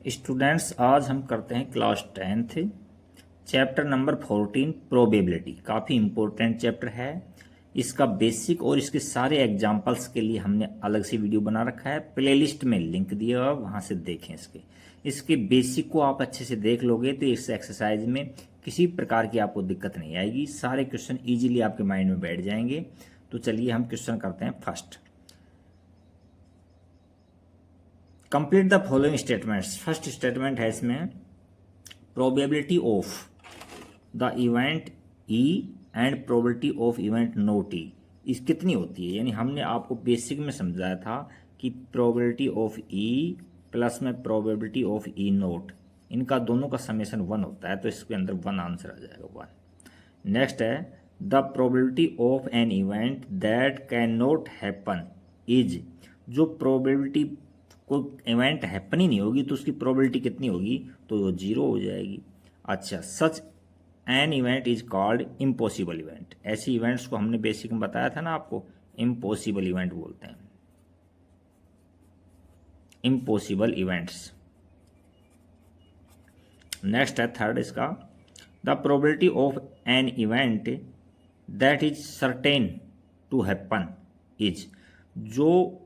Students, आज हम करते हैं class 10th chapter number 14 probability. काफ़ी इम्पोर्टेंट चैप्टर है। इसका बेसिक और इसके सारे एग्जाम्पल्स के लिए हमने अलग से वीडियो बना रखा है। प्लेलिस्ट में लिंक दिया हुआ, वहाँ से देखें। इसके बेसिक को आप अच्छे से देख लोगे तो इस एक्सरसाइज में किसी प्रकार की आपको दिक्कत नहीं आएगी। सारे क्वेश्चन ईजिली आपके माइंड में बैठ जाएंगे। तो चलिए हम क्वेश्चन करते हैं। First, complete the following statements. First statement है इसमें, probability of the event E and probability of event not E is कितनी होती है। यानी हमने आपको बेसिक में समझाया था कि प्रोबेबिलिटी ऑफ ई प्लस में प्रोबेबिलिटी ऑफ ई नोट, इनका दोनों का समेशन 1 होता है। तो इसके अंदर 1 आंसर आ जाएगा, 1। नेक्स्ट है, the probability of an event that can not happen is, जो प्रोबेबिलिटी कोई इवेंट हैपन ही नहीं होगी तो उसकी प्रोबेबिलिटी कितनी होगी, तो वो 0 हो जाएगी। अच्छा, such an event is called impossible event. ऐसी इवेंट्स को हमने बेसिक में बताया था ना आपको, इम्पॉसिबल इवेंट बोलते हैं, इम्पॉसिबल इवेंट्स। नेक्स्ट है थर्ड इसका, the probability of an event that is certain to happen is, जो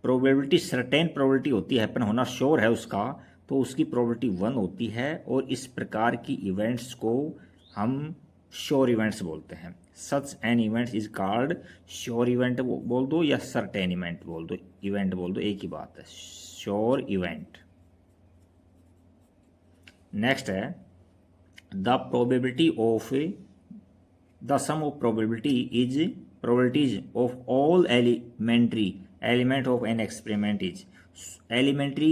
प्रोबेबिलिटी सर्टेन प्रोबेबिलिटी होती है, हैपन होना श्योर है उसका, तो उसकी प्रोबेबिलिटी 1 होती है। और इस प्रकार की इवेंट्स को हम श्योर इवेंट्स बोलते हैं। Such an event is called sure event बोल दो या सर्टेन इवेंट बोल दो, इवेंट बोल दो, एक ही बात है, श्योर इवेंट। नेक्स्ट है, the probability of the sum of probabilities of all elementary element of an experiment is, elementary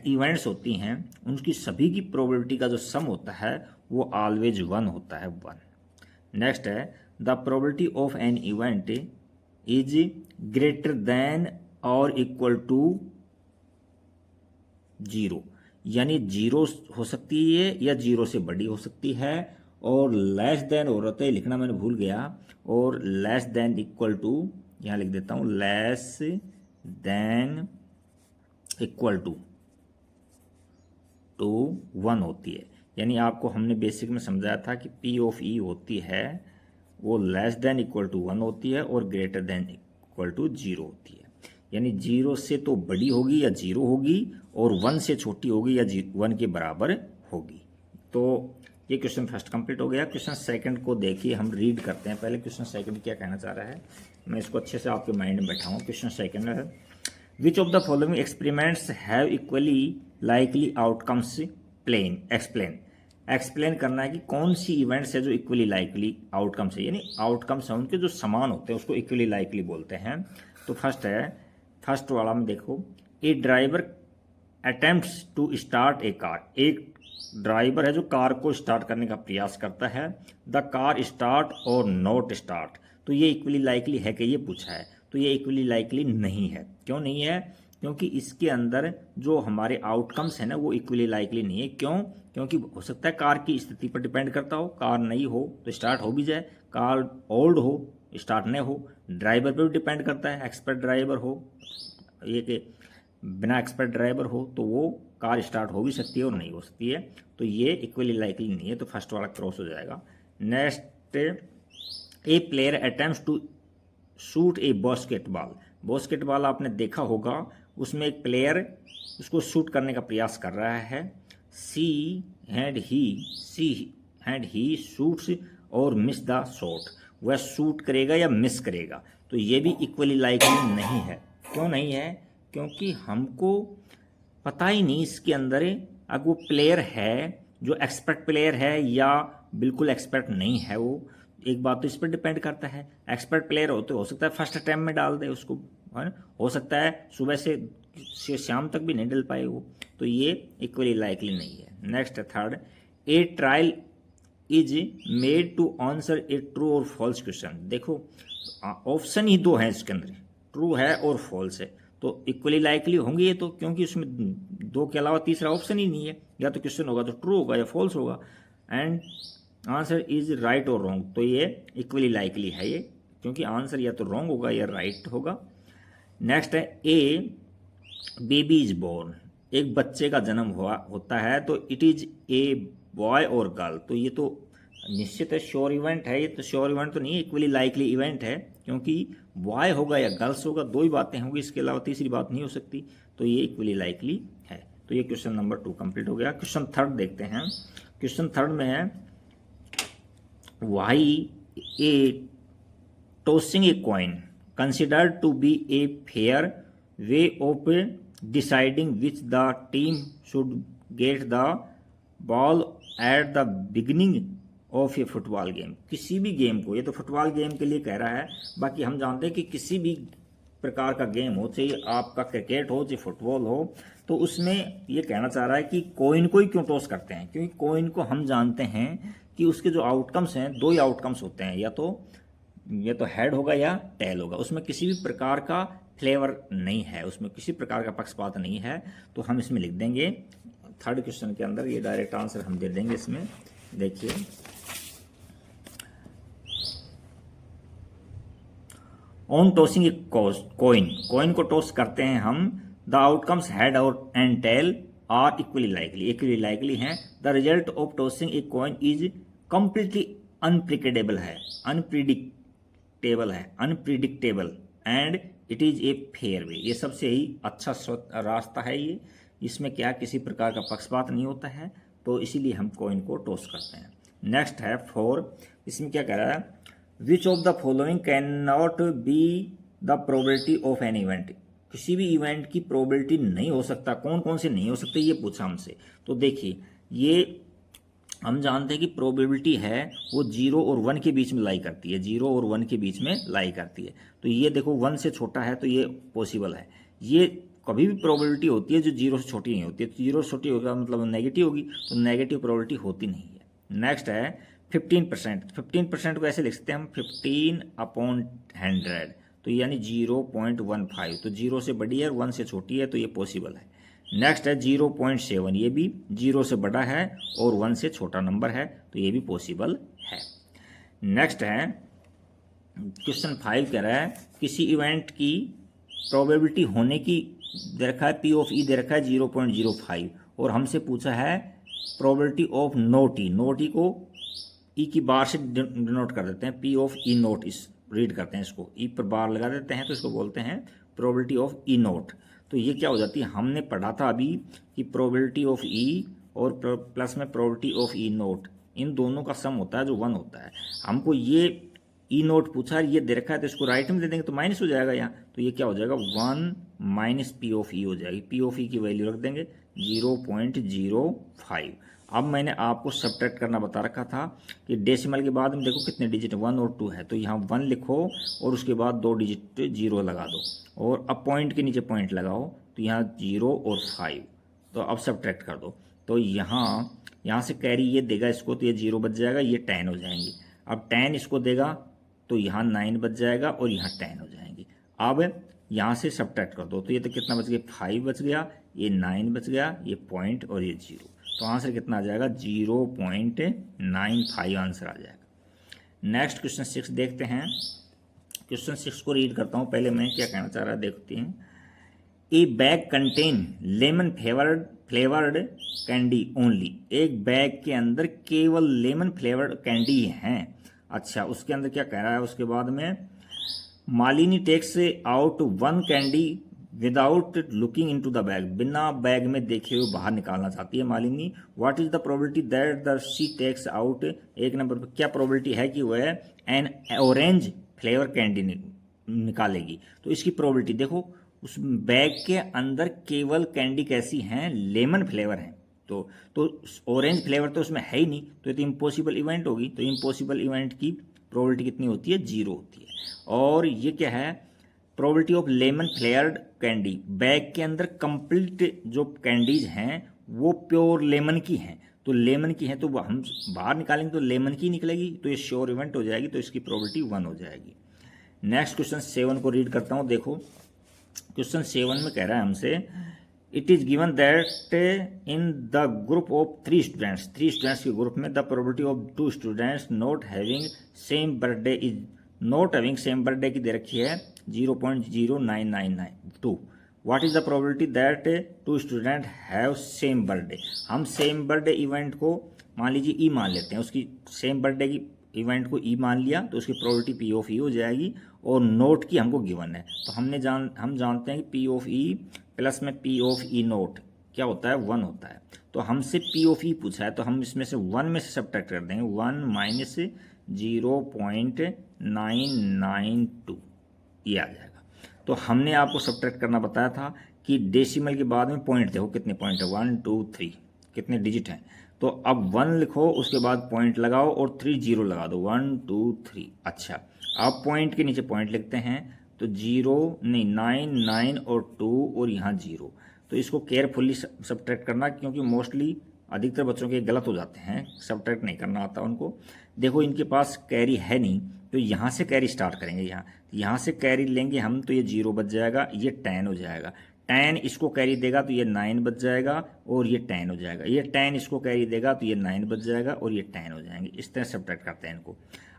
events होती हैं उनकी सभी की प्रोबेबिलिटी का जो सम होता है वो ऑलवेज 1 होता है, 1। नेक्स्ट है, the probability of an event is greater than और इक्वल टू 0, यानी 0 हो सकती है या 0 से बड़ी हो सकती है। और लेस देन हो रहा है, लिखना मैंने भूल गया, और लेस देन इक्वल टू, यहाँ लिख देता हूँ, लेस देन इक्वल टू 1 होती है। यानी आपको हमने बेसिक में समझाया था कि P ऑफ E होती है वो लेस देन इक्वल टू 1 होती है और ग्रेटर देन इक्वल टू 0 होती है। यानी 0 से तो बड़ी होगी या 0 होगी, और 1 से छोटी होगी या 1 के बराबर होगी। तो ये क्वेश्चन फर्स्ट कंप्लीट हो गया। क्वेश्चन सेकंड को देखिए, हम रीड करते हैं पहले। क्वेश्चन सेकंड क्या कहना चाह रहा है, मैं इसको अच्छे से आपके माइंड में बैठाऊँ। क्वेश्चन सेकंड है, which of the following experiments have equally likely outcomes plain explain. Explain करना है कि कौन सी इवेंट्स है जो इक्वली लाइकली आउटकम्स है, यानी आउटकम्स हैं उनके जो समान होते हैं उसको इक्वली लाइकली बोलते हैं। तो फर्स्ट है, फर्स्ट वाला में देखो, a driver attempts to start a car, एक ड्राइवर है जो कार को स्टार्ट करने का प्रयास करता है। द कार स्टार्ट और नॉट स्टार्ट, तो ये इक्वली लाइकली है कि ये पूछा है, तो ये इक्वली लाइकली नहीं है। क्यों नहीं है, क्योंकि इसके अंदर जो हमारे आउटकम्स है ना वो इक्वली लाइकली नहीं है। क्यों, क्योंकि हो सकता है कार की स्थिति पर डिपेंड करता हो, कार नई हो तो स्टार्ट हो भी जाए, कार ओल्ड हो स्टार्ट नहीं हो। ड्राइवर पर भी डिपेंड करता है, एक्सपर्ट ड्राइवर हो, ये कि बिना एक्सपर्ट ड्राइवर हो तो वो कार स्टार्ट हो भी सकती है और नहीं हो सकती है। तो ये इक्वली लाइकली नहीं है, तो फर्स्ट वाला क्रॉस हो जाएगा। Next, a player attempts to shoot a basketball. Basketball आपने देखा होगा, उसमें एक प्लेयर उसको शूट करने का प्रयास कर रहा है। सी एंड ही शूट्स और मिस द शॉट, वह शूट करेगा या मिस करेगा, तो ये भी इक्वली लाइकली नहीं है। क्यों नहीं है, क्योंकि हमको पता ही नहीं इसके अंदर अगर वो प्लेयर है जो एक्सपर्ट प्लेयर है या बिल्कुल एक्सपर्ट नहीं है। वो एक बात तो इस पर डिपेंड करता है, एक्सपर्ट प्लेयर हो तो हो सकता है फर्स्ट अटैम्प्ट में डाल दे उसको, है ना, हो सकता है सुबह से शाम तक भी नहीं डल पाए वो, तो ये इक्वली लाइकली नहीं है। नेक्स्ट है third, a trial is made to answer a true और फॉल्स क्वेश्चन। देखो ऑप्शन ही 2 हैं इसके अंदर, ट्रू है और फॉल्स है, तो इक्वली लाइकली होंगे ये तो, क्योंकि उसमें 2 के अलावा तीसरा ऑप्शन ही नहीं है, या तो क्वेश्चन होगा तो ट्रू होगा या फॉल्स होगा, एंड आंसर इज राइट और रॉन्ग, तो ये इक्वली लाइकली है ये, क्योंकि आंसर या तो रॉन्ग होगा या राइट होगा। नेक्स्ट है, ए बेबी इज बोर्न, एक बच्चे का जन्म होता है तो इट इज ए बॉय और गर्ल, तो ये तो निश्चित है श्योर इवेंट है, ये तो श्योर इवेंट तो नहीं है, इक्वली लाइकली इवेंट है, क्योंकि बॉय होगा या गर्ल्स होगा, दो ही बातें होंगी, इसके अलावा तीसरी बात नहीं हो सकती, तो ये इक्वली लाइकली है। तो ये क्वेश्चन नंबर 2 कंप्लीट हो गया। क्वेश्चन थर्ड देखते हैं। क्वेश्चन थर्ड में है why a tossing a coin considered to be a fair way of deciding which the team should get the ball at the beginning of a football game। किसी भी game को, ये तो football game के लिए कह रहा है, बाकी हम जानते हैं कि किसी भी प्रकार का गेम हो, चाहे आपका क्रिकेट हो चाहे फुटबॉल हो, तो उसमें ये कहना चाह रहा है कि कॉइन को ही क्यों टॉस करते हैं, क्योंकि कॉइन को हम जानते हैं कि उसके जो आउटकम्स हैं, दो ही आउटकम्स होते हैं, या तो हेड होगा या टेल होगा, उसमें किसी भी प्रकार का फ्लेवर नहीं है, उसमें किसी प्रकार का पक्षपात नहीं है। तो हम इसमें लिख देंगे थर्ड क्वेश्चन के अंदर, ये डायरेक्ट आंसर हम दे देंगे इसमें। देखिए ऑन टॉसिंग ए कॉइन को टॉस करते हैं हम, द आउटकम्स हेड और and tail are equally likely हैं। The result of tossing a coin is completely unpredictable and it is a fair way. ये सबसे ही अच्छा रास्ता है ये, इसमें क्या किसी प्रकार का पक्षपात नहीं होता है, तो इसीलिए हम कॉइन को टॉस करते हैं। नेक्स्ट है 4, इसमें क्या कह रहा है, which of the following can not be the probability of an event. किसी भी इवेंट की प्रोबेबिलिटी नहीं हो सकता, कौन कौन से नहीं हो सकते ये पूछा हमसे। तो देखिए ये हम जानते हैं कि प्रोबेबिलिटी है वो 0 और 1 के बीच में लाई करती है, 0 और 1 के बीच में लाई करती है। तो ये देखो 1 से छोटा है तो ये पॉसिबल है। ये कभी भी प्रोबेबिलिटी होती है जो 0 से छोटी नहीं होती है, तो 0 से छोटी होगा मतलब नेगेटिव होगी, तो नेगेटिव प्रोबेबिलिटी होती नहीं है। नेक्स्ट है 15%। 15% को ऐसे लिख सकते हैं हम 15/100, तो यानी 0.15, तो 0 से बड़ी है और 1 से छोटी है, तो ये पॉसिबल है। नेक्स्ट है 0.7, ये भी 0 से बड़ा है और 1 से छोटा नंबर है, तो ये भी पॉसिबल है। नेक्स्ट है क्वेश्चन 5 कह रहा है किसी इवेंट की प्रोबेबिलिटी होने की दे रखा है, पी ऑफ ई दे रखा है 0.05, और हमसे पूछा है प्रोबेबिलिटी ऑफ नोट ई को ई की बार से डिनोट कर देते हैं, पी ऑफ ई नोट, इस रीड करते हैं इसको, ई पर बार लगा देते हैं तो इसको बोलते हैं प्रोबेबिलिटी ऑफ ई नोट। तो ये क्या हो जाती है, हमने पढ़ा था अभी कि प्रोबेबिलिटी ऑफ ई और प्लस में प्रोबेबिलिटी ऑफ ई नोट, इन दोनों का सम होता है जो 1 होता है। हमको ये ई नोट पूछा है, ये दे रखा है, तो इसको राइट में दे देंगे तो माइनस हो जाएगा यहाँ, तो ये क्या हो जाएगा 1 माइनस पी ऑफ ई हो जाएगी। पी ऑफ ई की वैल्यू रख देंगे 0.05। अब मैंने आपको सब्ट्रैक्ट करना बता रखा था कि डेसिमल के बाद में देखो कितने डिजिट 1 और 2 है, तो यहाँ 1 लिखो और उसके बाद 2 डिजिट 0 लगा दो, और अब पॉइंट के नीचे पॉइंट लगाओ, तो यहाँ 0 और 5, तो अब सब्ट्रैक्ट कर दो, तो यहाँ से कैरी ये देगा इसको, तो ये 0 बच जाएगा, ये 10 हो जाएंगी। अब 10 इसको देगा तो यहाँ 9 बच जाएगा और यहाँ 10 हो जाएंगी। अब यहाँ से सब्ट्रैक्ट कर दो, तो ये तो कितना बच गया, 5 बच गया, ये 9 बच गया, ये पॉइंट और ये 0, तो आंसर कितना आ जाएगा 0.95 आंसर आ जाएगा। नेक्स्ट क्वेश्चन 6 देखते हैं। क्वेश्चन 6 को रीड करता हूँ, पहले मैं क्या कहना चाह रहा है देखते हैं। ए bag contain lemon flavoured candy only. एक बैग के अंदर केवल लेमन फ्लेवर्ड कैंडी हैं। अच्छा, उसके अंदर क्या कह रहा है, उसके बाद में Malini takes out 1 candy without looking into the bag. बिना बैग में देखे हुए बाहर निकालना चाहती है Malini. What is the probability that the she takes out, एक नंबर पर क्या प्रोबेबिलिटी है कि वह एन ऑरेंज फ्लेवर कैंडी निकालेगी। तो इसकी प्रोबेबिलिटी देखो, उस बैग के अंदर केवल कैंडी कैसी हैं, लेमन फ्लेवर है, तो ऑरेंज फ्लेवर तो उसमें है ही नहीं, तो ये तो इम्पॉसिबल इवेंट होगी। तो इम्पॉसिबल इवेंट की प्रोबेबिलिटी कितनी होती है, 0 होती है। और ये क्या है, probability of lemon flavoured candy, bag के अंदर कंप्लीट जो कैंडीज हैं वो प्योर लेमन की हैं, तो लेमन की हैं, तो हम बाहर निकालेंगे तो लेमन की निकलेगी, तो ये श्योर इवेंट हो जाएगी, तो इसकी प्रोबेबिलिटी 1 हो जाएगी। नेक्स्ट क्वेश्चन 7 को रीड करता हूँ। देखो क्वेश्चन 7 में कह रहा है हमसे, it is given that in the group of 3 students के ग्रुप में the probability of 2 students not having same birthday की दे रखी है 0.0992, what is the probability that two student have same birthday. हम सेम बर्थडे इवेंट को मान लीजिए ई मान लेते हैं, उसकी सेम बर्थडे की इवेंट को ई मान लिया तो उसकी प्रोबेबिलिटी पी ऑफ ई हो जाएगी, और नोट की हमको गिवन है तो हम जानते हैं कि पी ऑफ ई प्लस में पी ऑफ ई नोट क्या होता है, 1 होता है। तो हमसे पी ऑफ ई पूछा है तो हम इसमें से 1 में से सब्ट्रैक्ट कर देंगे, 1 माइनस 0.992 ये आ जाएगा। तो हमने आपको सब्ट्रैक्ट करना बताया था कि डेसिमल के बाद में पॉइंट देखो कितने पॉइंट है, 1 2 3 कितने डिजिट हैं। तो अब 1 लिखो, उसके बाद पॉइंट लगाओ और 3 जीरो लगा दो, 1 2 3। अच्छा, अब पॉइंट के नीचे पॉइंट लिखते हैं तो 0 नहीं 9 9 और 2 और यहाँ 0। तो इसको केयरफुली सब्ट्रैक्ट करना, क्योंकि मोस्टली अधिकतर बच्चों के गलत हो जाते हैं, सब्ट्रैक्ट नहीं करना आता उनको। देखो इनके पास कैरी है नहीं तो यहाँ से कैरी स्टार्ट करेंगे, यहाँ से कैरी लेंगे हम तो ये 0 बच जाएगा, ये 10 हो जाएगा। 10 इसको कैरी देगा तो ये 9 बच जाएगा और ये 10 हो जाएगा। ये 10 इसको कैरी देगा तो ये 9 बच जाएगा और ये 10 हो जाएंगे। इस तरह सब्ट्रैक्ट करते हैं इनको।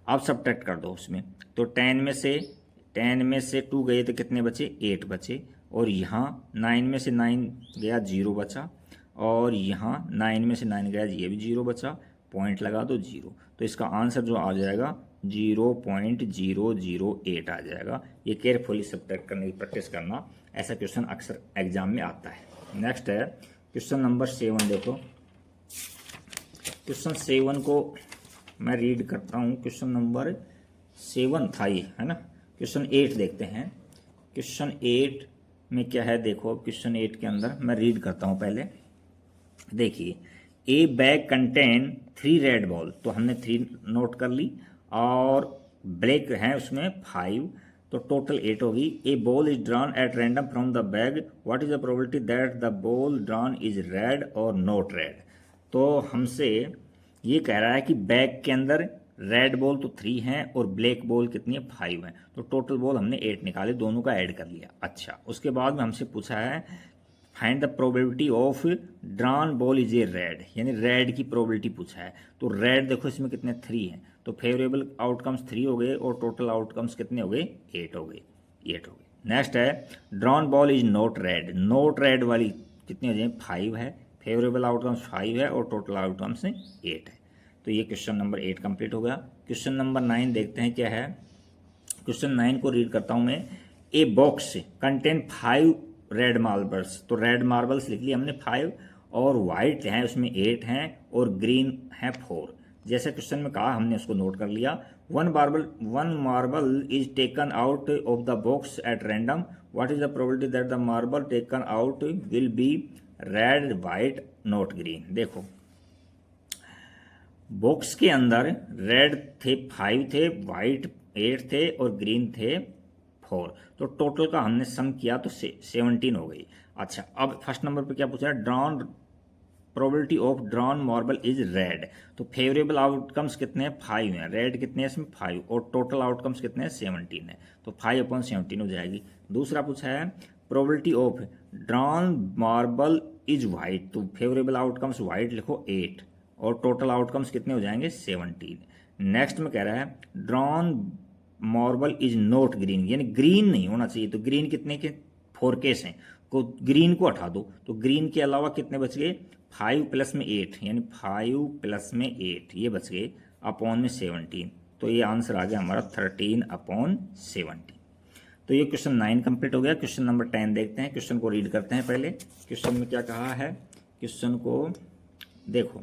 अब सब्ट्रैक्ट कर दो उसमें, तो 10 में से 2 गए तो कितने बचे, 8 बचे, और यहाँ 9 में से 9 गया 0 बचा, और यहाँ 9 में से 9 गया ये भी 0 बचा, पॉइंट लगा दो 0। तो इसका आंसर जो आ जाएगा 0.008 आ जाएगा। ये केयरफुली सब्ट्रैक्ट करने की प्रैक्टिस करना, ऐसा क्वेश्चन अक्सर एग्जाम में आता है। नेक्स्ट है क्वेश्चन नंबर 7। देखो क्वेश्चन 7 को मैं रीड करता हूँ। क्वेश्चन नंबर 7 था ये, है ना। क्वेश्चन 8 देखते हैं। क्वेश्चन 8 में क्या है, देखो क्वेश्चन 8 के अंदर मैं रीड करता हूँ पहले। देखिए, ए बैग कंटेन 3 रेड बॉल, तो हमने 3 नोट कर ली, और ब्लैक है उसमें 5, तो टोटल 8 होगी। A ball is drawn at random from the bag, what is the probability that the ball drawn is red और नॉट रेड। तो हमसे ये कह रहा है कि बैग के अंदर रेड बॉल तो 3 हैं और ब्लैक बॉल कितनी है, 5 हैं। तो टोटल बॉल हमने 8 निकाले, दोनों का ऐड कर लिया। अच्छा, उसके बाद में हमसे पूछा है find the probability of drawn ball is a red, यानी रेड की प्रोबेबिलिटी पूछा है। तो रेड देखो इसमें कितने 3 हैं, तो फेवरेबल आउटकम्स 3 हो गए और टोटल आउटकम्स कितने हो गए, 8 हो गए। नेक्स्ट है drawn ball is not red, not red वाली कितनी हो जाए, 5 है, फेवरेबल आउटकम्स 5 है और टोटल आउटकम्स 8 है। तो ये क्वेश्चन नंबर 8 कंप्लीट हो गया। क्वेश्चन नंबर 9 देखते हैं क्या है। क्वेश्चन 9 को रीड करता हूँ मैं। A box contain 5 red marbles, तो रेड मार्बल्स लिख लिया हमने 5, और वाइट हैं उसमें 8 हैं और ग्रीन है 4। जैसे क्वेश्चन में कहा हमने उसको नोट कर लिया। One marble is taken out of the box at random, what is the probability that the marble taken out will be red white not green. देखो बॉक्स के अंदर रेड थे 5 थे, वाइट 8 थे और ग्रीन थे 4, तो टोटल का हमने सम किया तो 17 हो गई। अच्छा, अब फर्स्ट नंबर पे क्या पूछा है, drawn probability of drawn marble is red, तो फेवरेबल आउटकम्स कितने हैं, 5 हैं, रेड कितने हैं इसमें 5, और टोटल आउटकम्स कितने हैं 17 है, तो 5/17 हो जाएगी। दूसरा पूछा है probability of drawn marble is white, तो फेवरेबल आउटकम्स वाइट लिखो 8 और टोटल आउटकम्स कितने हो जाएंगे 17। नेक्स्ट में कह रहा है drawn marble is not green, यानी ग्रीन नहीं होना चाहिए, तो ग्रीन कितने के 4 केस हैं, को ग्रीन को हटा दो, तो ग्रीन के अलावा कितने बच गए 5 प्लस में 8, यानी 5 प्लस में 8 ये बच गए अपॉन में 17, तो ये आंसर आ गया हमारा 13/17। तो ये क्वेश्चन 9 कंप्लीट हो गया। क्वेश्चन नंबर 10 देखते हैं। क्वेश्चन को रीड करते हैं पहले। क्वेश्चन में क्या कहा है, क्वेश्चन को देखो।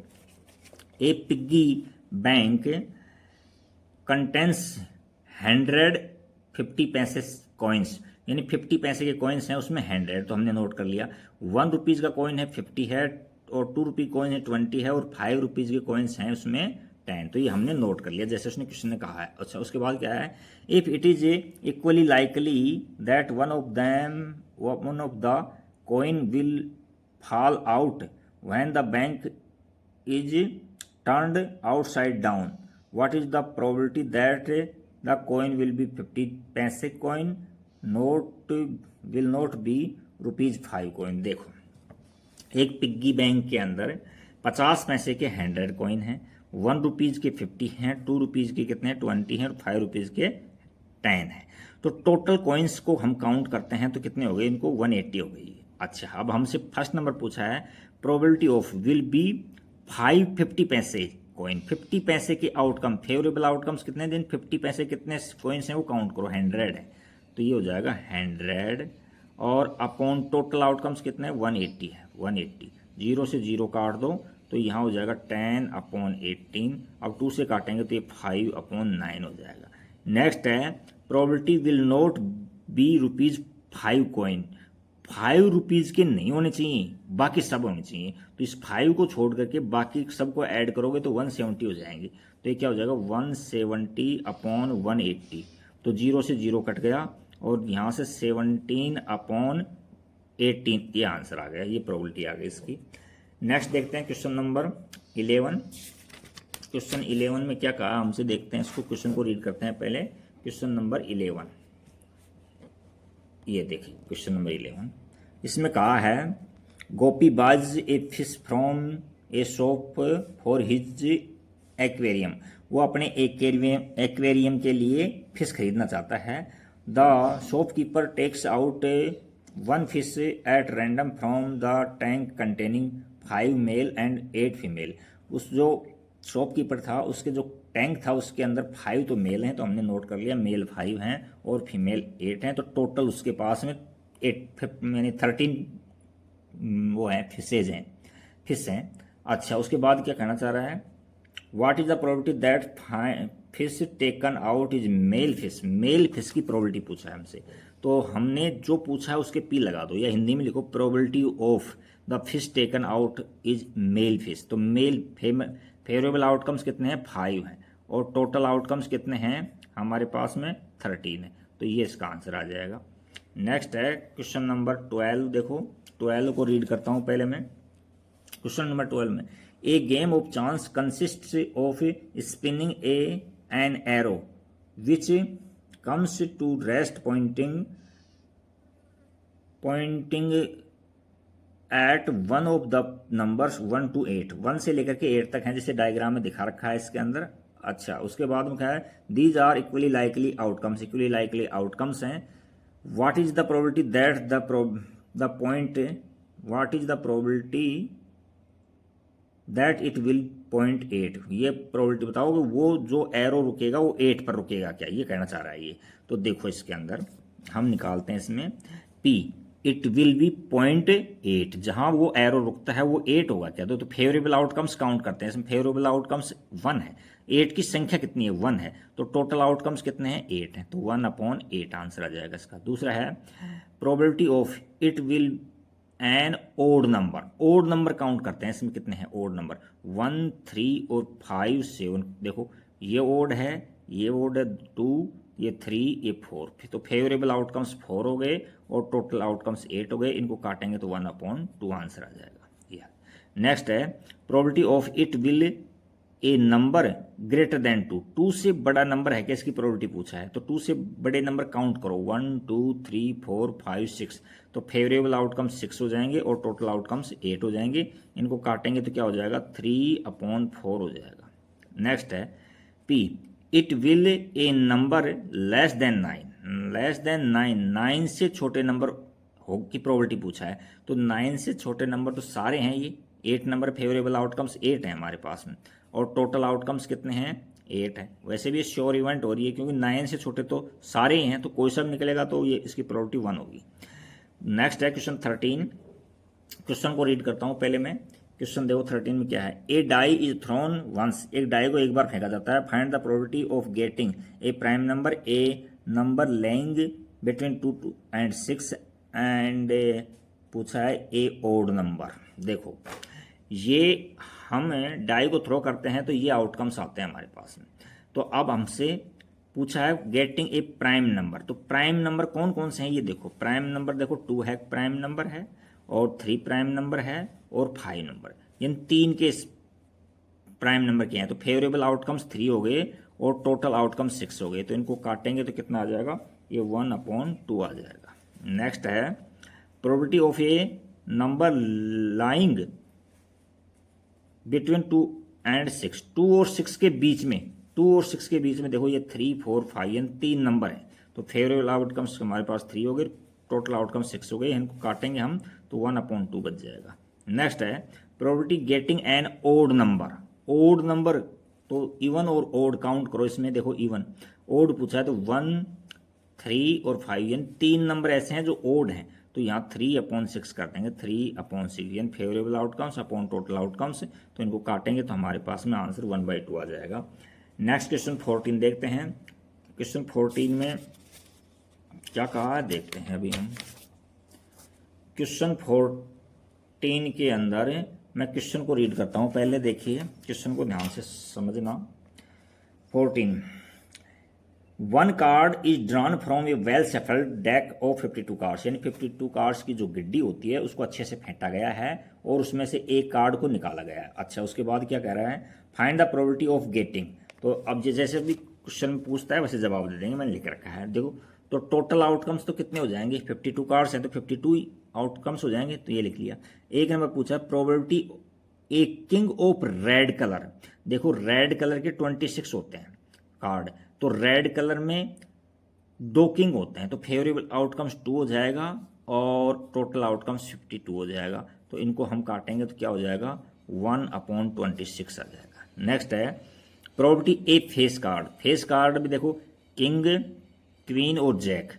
ए पिग्गी बैंक कंटेंस 150 पैसे कॉइन्स, यानी 50 पैसे के कॉइन्स हैं उसमें 100, तो हमने नोट कर लिया। 1 रुपीज़ का कॉइन है 50 है, और 2 रुपये कॉइन है 20 है, और 5 रुपीज़ के कॉइन्स हैं उसमें 10, तो ये हमने नोट कर लिया जैसे उसने क्वेश्चन ने कहा है। अच्छा, उसके बाद क्या है, if it is equally likely that one of the coin will fall out when the bank is turned outside down, what is the probability that the coin will be 50 पैसे coin will not be ₹5 coin. देखो एक piggy bank के अंदर 50 पैसे के 100 coin हैं, 1 rupees के 50 हैं, 2 रुपीज़ के कितने हैं 20 हैं, और 5 रुपीज़ के 10 हैं। तो टोटल कॉइन्स को हम काउंट करते हैं तो कितने हो गए, इनको 180 हो गई। अच्छा, अब हमसे फर्स्ट नंबर पूछा है प्रोबेबिलिटी ऑफ विल बी 550 पैसे कॉइन, 50 पैसे के आउटकम, फेवरेबल आउटकम्स कितने दिन, 50 पैसे कितने कॉइन्स हैं वो काउंट करो, 100 है तो ये हो जाएगा 100 और अपॉन टोटल आउटकम्स कितने हैं 180 है, 180 जीरो से जीरो काट दो तो यहाँ हो जाएगा 10/18, अब 2 से काटेंगे तो ये 5/9 हो जाएगा। नेक्स्ट है probability will not be ₹5 coin, 5 rupees के नहीं होने चाहिए, बाकी सब होने चाहिए, तो इस 5 को छोड़ करके बाकी सबको ऐड करोगे तो 170 हो जाएंगे, तो ये क्या हो जाएगा 170/180, तो जीरो से जीरो कट गया और यहाँ से 17/18 ये आंसर आ गया, ये प्रोबेबिलिटी आ गई इसकी। नेक्स्ट देखते हैं क्वेश्चन नंबर 11। क्वेश्चन 11 में क्या कहा हमसे, देखते हैं इसको, क्वेश्चन को रीड करते हैं पहले। क्वेश्चन नंबर 11, ये देखिए क्वेश्चन नंबर 11, इसमें कहा है Gopi buys a fish from a shop for his aquarium, वो अपने एक्वेरियम के लिए फिश खरीदना चाहता है। The shopkeeper takes out 1 fish at random from the tank containing 5 male and 8 female, उस जो शॉपकीपर था उसके जो टैंक था उसके अंदर 5 तो मेल हैं, तो हमने नोट कर लिया मेल 5 हैं और फीमेल 8 हैं, तो टोटल उसके पास में 8 यानी 13 वो हैं फिश हैं। अच्छा, उसके बाद क्या कहना चाह रहा है, what is the probability that fish taken out is male fish, male fish की प्रोबेबिलिटी पूछा है हमसे, तो हमने जो पूछा है उसके पी लगा दो या हिंदी में लिखो probability of the fish taken out is male fish, तो मेल फेवरेबल आउटकम्स कितने हैं 5 हैं और टोटल आउटकम्स कितने हैं हमारे पास में 13 है, तो ये इसका आंसर आ जाएगा। नेक्स्ट है क्वेश्चन नंबर 12, देखो 12 को रीड करता हूँ पहले मैं। क्वेश्चन नंबर 12 में a game of chance consists of spinning an arrow which comes to rest pointing at one of the numbers 1 to 8, 1 से लेकर के 8 तक है, जैसे डायग्राम में दिखा रखा है इसके अंदर। अच्छा, उसके बाद में क्या है, these are equally likely outcomes, equally likely outcomes हैं। What is the probability that the point, what is the probability that it will point 8, ये प्रोबेबिलिटी बताओ कि वो जो एरो रुकेगा वो 8 पर रुकेगा क्या, ये कहना चाह रहा है ये। तो देखो इसके अंदर हम निकालते हैं इसमें पी, इट विल बी 0.8, जहां वो एरो रुकता है वो 8 होगा क्या, तो फेवरेबल आउटकम्स काउंट करते हैं, इसमें फेवरेबल आउटकम्स 1 है, 8 की संख्या कितनी है 1 है, तो टोटल आउटकम्स कितने हैं 8 हैं, तो 1/8 आंसर आ जाएगा इसका। दूसरा है probability of it will an odd number, odd number count करते हैं, इसमें कितने हैं ओड नंबर 1, 3 और 5, 7, देखो ये ओड है, ये ओड है 2, ये 3, ये 4, तो फेवरेबल आउटकम्स 4 हो गए और टोटल आउटकम्स 8 हो गए, इनको काटेंगे तो 1/2 आंसर आ जाएगा ये। नेक्स्ट है probability of it will A number greater than 2, 2 से बड़ा नंबर है क्या इसकी प्रोबेबिलिटी पूछा है, तो 2 से बड़े नंबर काउंट करो 1, 2, 3, 4, 5, 6, तो फेवरेबल आउटकम्स 6 हो जाएंगे और टोटल आउटकम्स 8 हो जाएंगे, इनको काटेंगे तो क्या हो जाएगा 3/4 हो जाएगा। नेक्स्ट है P, it will A number less than 9, 9 से छोटे नंबर हो की प्रोबेबिलिटी पूछा है, तो 9 से छोटे नंबर तो सारे हैं, ये 8 नंबर फेवरेबल आउटकम्स 8 हैं हमारे पास में और टोटल आउटकम्स कितने हैं 8 है। वैसे भी श्योर इवेंट हो रही है क्योंकि 9 से छोटे तो सारे ही हैं, तो कोई सा निकलेगा तो ये इसकी प्रोबेबिलिटी 1 होगी। नेक्स्ट है क्वेश्चन 13, क्वेश्चन को रीड करता हूँ पहले मैं। क्वेश्चन देखो 13 में क्या है, ए डाई इज थ्रोन वंस, एक डाई को एक बार फेंका जाता है, find the probability of getting a prime number, A number laying between 2 and 6 and पूछा है ए ओड नंबर। देखो ये हम डाई को थ्रो करते हैं तो ये आउटकम्स आते हैं हमारे पास में, तो अब हमसे पूछा है गेटिंग ए प्राइम नंबर, तो प्राइम नंबर कौन कौन से हैं ये देखो, प्राइम नंबर देखो 2 है प्राइम नंबर है और 3 प्राइम नंबर है और 5 नंबर, इन 3 के प्राइम नंबर क्या हैं, तो फेवरेबल आउटकम्स 3 हो गए और टोटल आउटकम्स 6 हो गए, तो इनको काटेंगे तो कितना आ जाएगा, ये 1/2 आ जाएगा। नेक्स्ट है probability of A number lying between 2 and 6, 2 और 6 के बीच में, 2 और 6 के बीच में देखो ये 3, 4, 5 यानी 3 नंबर हैं, तो फेवरेबल आउटकम्स हमारे पास 3 हो गए, टोटल आउटकम 6 हो गए, इनको काटेंगे हम तो 1/2 बच जाएगा। नेक्स्ट है probability getting an odd number. Odd number तो इवन और ओड काउंट करो, इसमें देखो इवन ओड पूछा है तो 1, 3 और 5 यानी 3 नंबर ऐसे हैं जो ओड हैं, तो यहाँ 3/6 कर देंगे, 3/6 यानी favourable outcomes upon total outcomes, तो इनको काटेंगे तो हमारे पास में आंसर 1/2 आ जाएगा। नेक्स्ट क्वेश्चन 14 देखते हैं। क्वेश्चन 14 में क्या कहा है देखते हैं अभी हम। क्वेश्चन 14 के अंदर मैं क्वेश्चन को रीड करता हूँ, पहले देखिए क्वेश्चन को ध्यान से समझना। 14 one card is drawn from A well shuffled deck of 52 cards, यानी 52 कार्ड्स की जो गिड्डी होती है उसको अच्छे से फेंटा गया है और उसमें से एक कार्ड को निकाला गया है। अच्छा, उसके बाद क्या कह रहा है, find the probability of getting. तो अब जैसे भी क्वेश्चन में पूछता है वैसे जवाब दे देंगे, मैंने लिख रखा है देखो। तो टोटल आउटकम्स तो कितने हो जाएंगे, 52 कार्ड्स हैं तो 52 आउटकम्स हो जाएंगे, तो ये लिख लिया। एक नंबर पूछा probability a king of red colour. देखो रेड कलर के 26 होते हैं कार्ड, तो रेड कलर में 2 किंग होते हैं, तो फेवरेबल आउटकम्स 2 हो जाएगा और टोटल आउटकम्स 52 हो जाएगा। तो इनको हम काटेंगे तो क्या हो जाएगा, 1/26 आ जाएगा। नेक्स्ट है प्रोबेबिलिटी ए फेस कार्ड। फेस कार्ड भी देखो किंग, क्वीन और जैक,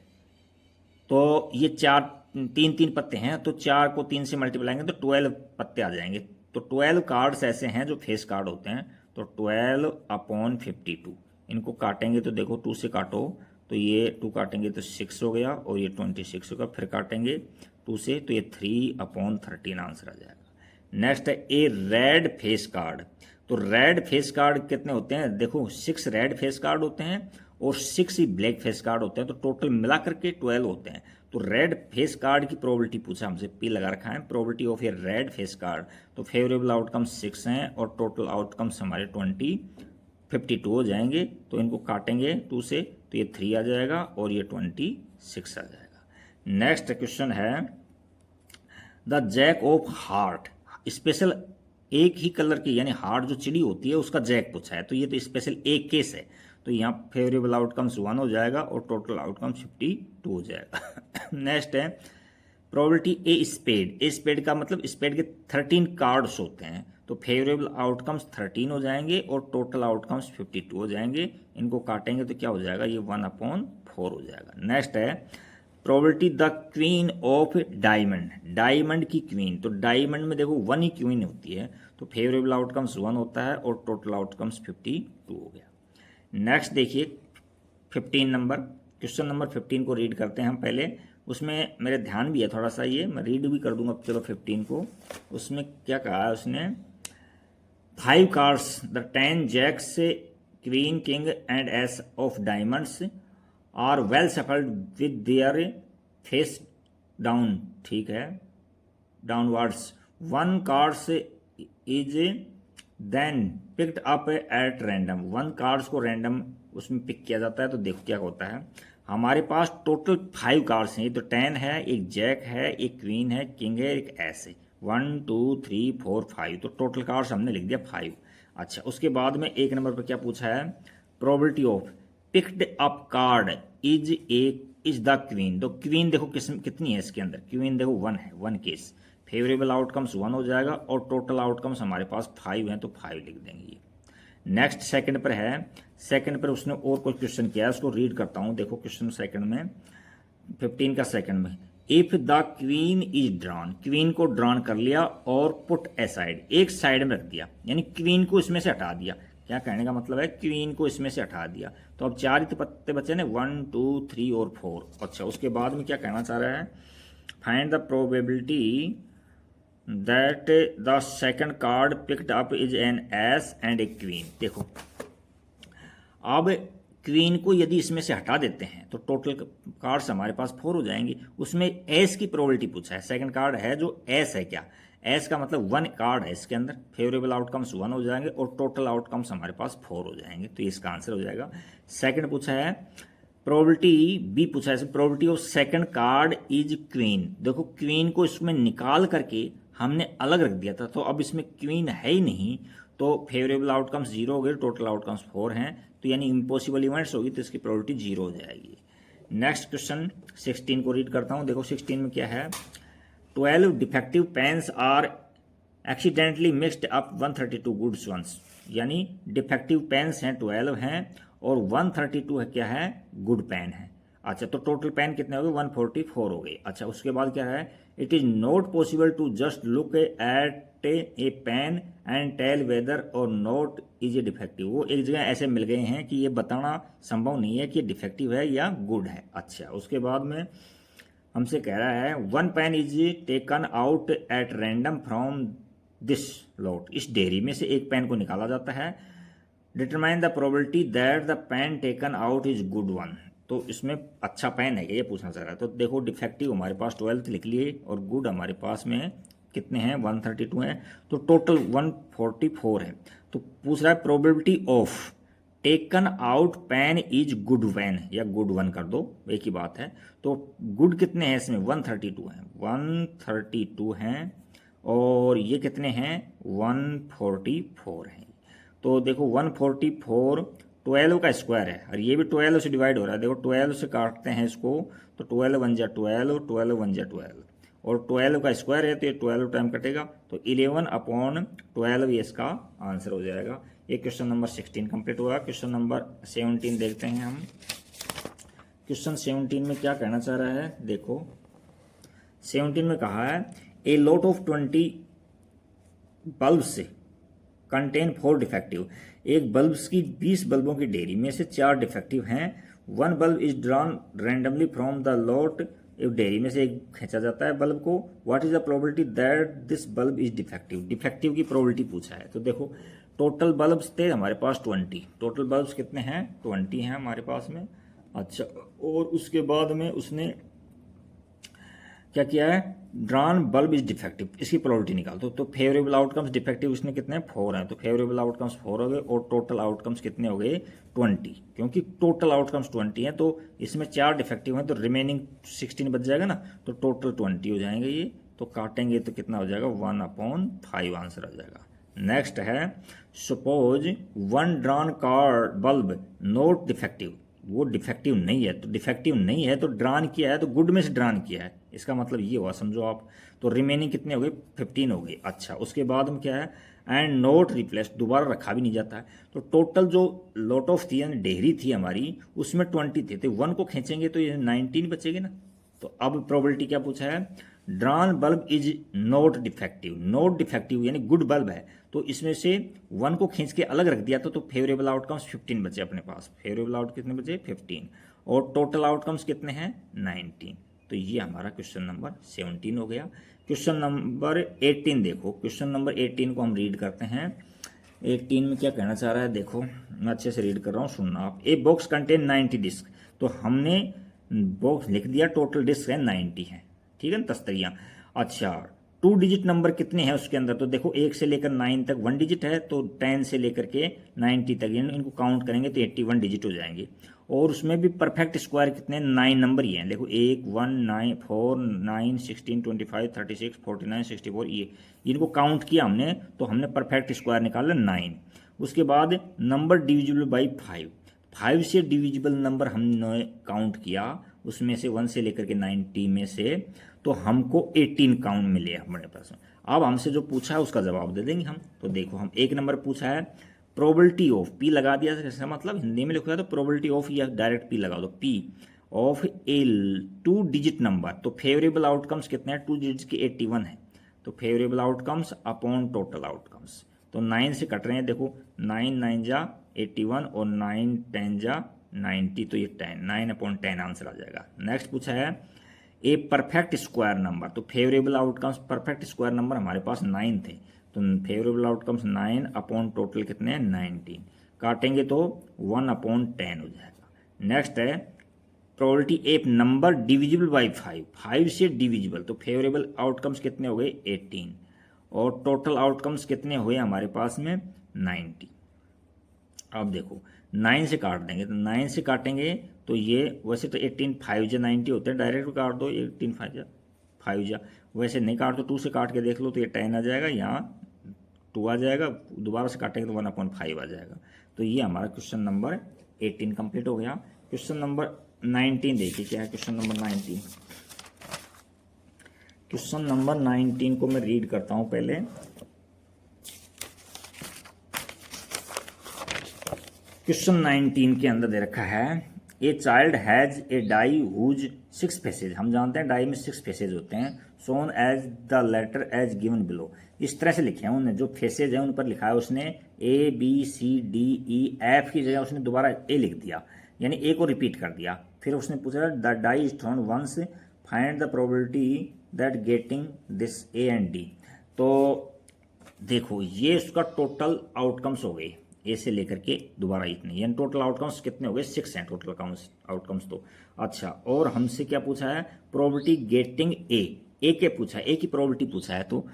तो ये 3 पत्ते हैं, तो 4 को 3 से मल्टीप्लाई तो 12 पत्ते आ जाएंगे। तो 12 कार्ड्स ऐसे हैं जो फेस कार्ड होते हैं, तो 12/52 इनको काटेंगे तो देखो 2 से काटो तो ये 2 काटेंगे तो 6 हो गया और ये 26 होगा, फिर काटेंगे 2 से तो ये 3/13 आंसर आ जाएगा। नेक्स्ट है ए रेड फेस कार्ड। तो रेड फेस कार्ड कितने होते हैं, देखो 6 रेड फेस कार्ड होते हैं और 6 ही ब्लैक फेस कार्ड होते हैं, तो टोटल मिला करके 12 होते हैं। तो रेड फेस कार्ड की प्रोबेबिलिटी पूछा हमसे, पी लगा रखा है, probability of A red face card, तो फेवरेबल आउटकम्स 6 हैं और टोटल आउटकम्स हमारे 52 हो जाएंगे, तो इनको काटेंगे 2 से तो ये 3 आ जाएगा और ये 26 आ जाएगा। नेक्स्ट क्वेश्चन है the jack of heart. Special एक ही कलर की यानी हार्ट जो चिड़ी होती है उसका जैक पूछा है, तो ये तो स्पेशल एक केस है, तो यहाँ फेवरेबल आउटकम्स 1 हो जाएगा और टोटल आउटकम्स 52 हो जाएगा। नेक्स्ट है probability a spade. A spade का मतलब स्पेड के 13 कार्ड्स होते हैं, तो फेवरेबल आउटकम्स 13 हो जाएंगे और टोटल आउटकम्स 52 हो जाएंगे। इनको काटेंगे तो क्या हो जाएगा, ये 1/4 हो जाएगा। नेक्स्ट है probability the queen of diamond. Diamond की क्वीन, तो डायमंड में देखो 1 ही क्वीन होती है, तो फेवरेबल आउटकम्स 1 होता है और टोटल आउटकम्स 52 हो गया। नेक्स्ट देखिए 15 नंबर, क्वेश्चन नंबर 15 को रीड करते हैं हम पहले। उसमें मेरे ध्यान भी है थोड़ा सा, ये मैं रीड भी कर दूंगा चलो 15 को। उसमें क्या कहा है उसने, 5 cards the 10 jacks queen king and ace of diamonds are well shuffled with their face down, ठीक है, downwards. 1 cards is then picked up at random. 1 cards को रैंडम उसमें पिक किया जाता है, तो देखो क्या होता है, हमारे पास टोटल 5 कार्ड्स हैं, तो 10 है, एक जैक है, एक क्वीन है, किंग है, एक एस है, 1 2 3 4 5, तो टोटल कार्ड्स हमने लिख दिया 5। अच्छा, उसके बाद में एक नंबर पर क्या पूछा है, probability of picked up card is the queen. तो क्वीन देखो कितनी है इसके अंदर, क्वीन देखो 1 है, 1 केस, फेवरेबल आउटकम्स 1 हो जाएगा और टोटल आउटकम्स हमारे पास 5 हैं, तो 5 लिख देंगे ये। नेक्स्ट सेकंड पर है, सेकंड पर उसने और कोई क्वेश्चन किया है, उसको रीड करता हूं। देखो क्वेश्चन सेकंड में 15 का सेकंड में, if the queen is drawn, queen को ड्रॉन कर लिया और पुट असाइड, एक साइड में रख दिया, यानी क्वीन को इसमें से हटा दिया। क्या कहने का मतलब है, क्वीन को इसमें से हटा दिया, तो अब 4 ही तो पत्ते बचे ना, 1 2 3 और 4। अच्छा, उसके बाद में क्या कहना चाह रहा है, find the probability that the second card picked up is an S and A queen. देखो अब क्वीन को यदि इसमें से हटा देते हैं तो टोटल कार्ड्स हमारे पास 4 हो जाएंगे। उसमें एस की प्रोबेबिलिटी पूछा है, सेकंड कार्ड है जो एस है, क्या एस का मतलब 1 कार्ड है इसके अंदर, फेवरेबल आउटकम्स 1 हो जाएंगे और टोटल आउटकम्स हमारे पास 4 हो जाएंगे, तो इसका आंसर हो जाएगा। सेकंड पूछा है प्रोबेबिलिटी बी पूछा है, probability of second card is queen. देखो क्वीन को इसमें निकाल करके हमने अलग रख दिया था, तो अब इसमें क्वीन है ही नहीं, तो फेवरेबल आउटकम्स 0 हो गए, टोटल आउटकम्स 4 हैं, तो यानी इम्पॉसिबल इवेंट्स होगी, तो इसकी प्रोबेबिलिटी 0 हो जाएगी। नेक्स्ट क्वेश्चन 16 को रीड करता हूँ। देखो 16 में क्या है, 12 defective pens are accidentally mixed up 132 goods ones, यानी डिफेक्टिव पेन्स हैं 12 हैं और 132 है क्या है, गुड पेन है। अच्छा, तो टोटल पेन कितने हो गए, 144 हो गए। अच्छा, उसके बाद क्या है, it is not possible to just look at a pen and tell whether or not is a defective. वो एक जगह ऐसे मिल गए हैं कि ये बताना संभव नहीं है कि ये डिफेक्टिव है या गुड है। अच्छा, उसके बाद में हमसे कह रहा है one pen is taken out at random from this lot, इस डेयरी में से एक पेन को निकाला जाता है। Determine the probability that the pen taken out is good one, तो इसमें अच्छा पेन है ये पूछना चाह रहा है। तो देखो डिफेक्टिव हमारे पास 12 लिख लिए और गुड हमारे पास में कितने हैं, 132 हैं, तो टोटल 144 है। तो पूछ रहा है probability of taken out pen is good one, या गुड वन कर दो, एक ही बात है। तो गुड कितने हैं इसमें, 132 हैं, 132 हैं और ये कितने हैं, 144 हैं। तो देखो 144 12 का स्क्वायर है और ये भी 12 से डिवाइड हो रहा है। देखो 12 से काटते हैं इसको, तो 12 वन जा 12, 12 वन जा 12 और 12 का स्क्वायर है तो ये 12 टाइम कटेगा, तो 11/12 ये इसका आंसर हो जाएगा। ये क्वेश्चन नंबर 16 कंप्लीट हुआ। क्वेश्चन नंबर 17 देखते हैं हम। क्वेश्चन 17 में क्या कहना चाह रहा है, देखो 17 में कहा है a lot of 20 bulbs contain 4 defective, एक बल्ब्स की 20 बल्बों की डेयरी में से 4 डिफेक्टिव हैं। One bulb is drawn randomly from the lot, एक डेयरी में से एक खींचा जाता है बल्ब को। What is the probability that this bulb is defective, defective की प्रोबेबिलिटी पूछा है। तो देखो टोटल बल्ब्स थे हमारे पास 20, टोटल बल्ब्स कितने हैं, 20 हैं हमारे पास में। अच्छा, और उसके बाद में उसने क्या किया है, ड्रॉन बल्ब इज डिफेक्टिव, इसकी प्रोबेबिलिटी निकाल दो। तो फेवरेबल आउटकम्स डिफेक्टिव इसने कितने, 4 हैं, तो फेवरेबल आउटकम्स 4 हो गए और टोटल आउटकम्स कितने हो गए, 20। क्योंकि टोटल आउटकम्स 20 हैं तो इसमें 4 डिफेक्टिव हैं, तो रिमेनिंग 16 बच जाएगा ना, तो टोटल 20 हो जाएंगे ये। तो काटेंगे तो कितना हो जाएगा, 1/5 आंसर आ जाएगा। नेक्स्ट है suppose one drawn car bulb not defective, वो डिफेक्टिव नहीं है, तो डिफेक्टिव नहीं है तो ड्रॉन किया है, तो गुड में से ड्रॉन किया है, इसका मतलब ये हुआ समझो आप। तो रिमेनिंग कितने हो गए, 15 हो गए। अच्छा, उसके बाद में क्या है, एंड नॉट रिप्लेस, दोबारा रखा भी नहीं जाता है। तो टोटल जो लॉट ऑफ थी यानी डेहरी थी हमारी, उसमें 20 थे, तो 1 को खींचेंगे तो ये 19 बचेगी ना। तो अब प्रोबेबिलिटी क्या पूछा है, drawn bulb is not defective, not defective यानी गुड बल्ब है, तो इसमें से 1 को खींच के अलग रख दिया तो फेवरेबल आउटकम्स 15 बचे अपने पास। फेवरेबल आउट कितने बचे, 15, और टोटल आउटकम्स कितने हैं, 19। तो ये हमारा क्वेश्चन नंबर 17 हो गया। क्वेश्चन नंबर 18 देखो, क्वेश्चन नंबर 18 को हम रीड करते हैं। 18 में क्या कहना चाह रहा है, देखो मैं अच्छे से रीड कर रहा हूँ, सुनना आप। ए बॉक्स कंटेन 90 डिस्क, तो हमने बॉक्स लिख दिया, टोटल डिस्क है 90 है, ठीक है ना, तस्तरियाँ। अच्छा, 2 डिजिट नंबर कितने हैं उसके अंदर, तो देखो 1 से लेकर 9 तक 1 डिजिट है, तो 10 से लेकर के 90 तक, यानी इनको काउंट करेंगे तो 81 डिजिट हो जाएंगे। और उसमें भी परफेक्ट स्क्वायर कितने, 9 नंबर ही हैं। देखो 1 1 9 4 9 16 25 36 49 64, ये इनको काउंट किया हमने, तो हमने परफेक्ट स्क्वायर निकाला 9। उसके बाद नंबर डिविजिबल बाई 5 से डिविजिबल नंबर हमने काउंट किया, उसमें से 1 से लेकर के 90 में से, तो हमको 18 काउंट मिले हमारे पास। अब हमसे जो पूछा है उसका जवाब दे देंगे हम। तो देखो हम 1 नंबर पूछा है प्रोबेबिलिटी ऑफ, पी लगा दिया, इसका मतलब हिंदी में लिखा तो प्रोबेबिलिटी ऑफ, या डायरेक्ट पी लगा दो, P of A 2 digit number. तो फेवरेबल आउटकम्स कितने हैं, 2 डिजिट के 81 है, तो favourable outcomes upon total outcomes. तो 9 से कट रहे हैं, देखो 9 9 जा 81 और 9 10 जा 90, तो ये 10, 9/10 आंसर आ जाएगा। नेक्स्ट पूछा है ए परफेक्ट स्क्वायर नंबर, तो favourable outcomes perfect square number हमारे पास 9 थे, तो फेवरेबल आउटकम्स 9 अपॉन टोटल कितने हैं, 19, काटेंगे तो 1/10 हो जाएगा। नेक्स्ट है probability A number divisible by 5 से डिविजिबल, तो फेवरेबल आउटकम्स कितने हो गए, 18, और टोटल आउटकम्स कितने हुए हमारे पास में, 90। अब देखो 9 से काट देंगे, तो 9 से काटेंगे तो ये वैसे तो 18 5 जा 90 होते हैं, डायरेक्ट काट दो, 18 5 जा, वैसे नहीं काट दो, 2 से काट के देख लो तो ये 10 आ जाएगा, यहाँ 2 आ जाएगा, दोबारा से काटेंगे तो 1/5 आ जाएगा। तो ये हमारा क्वेश्चन नंबर 18 कंप्लीट हो गया। क्वेश्चन नंबर 19 देखिए क्या है क्वेश्चन नंबर 19। क्वेश्चन नंबर 19 को मैं रीड करता हूं पहले। क्वेश्चन 19 के अंदर दे रखा है a child has a die whose 6 faces. हम जानते हैं डाई में 6 फेसेज होते हैं। Shown as the letter as given below. इस तरह से लिखे हैं उन्होंने, जो फेसेज है उन पर लिखा है उसने A B C D E F की जगह उसने दोबारा ए लिख दिया, यानी ए को रिपीट कर दिया। फिर उसने पूछा the die is thrown once find the probability that getting this A and D. तो देखो ये उसका टोटल आउटकम्स हो गए, ए से लेकर के दोबारा इतने, यानी टोटल आउटकम्स कितने हो गए 6 हैं टोटल आउटकम्स। तो अच्छा, और हमसे क्या पूछा है, प्रोबेबिलिटी गेटिंग ए के पूछा है, ए की प्रोबेबिलिटी पूछा है। तो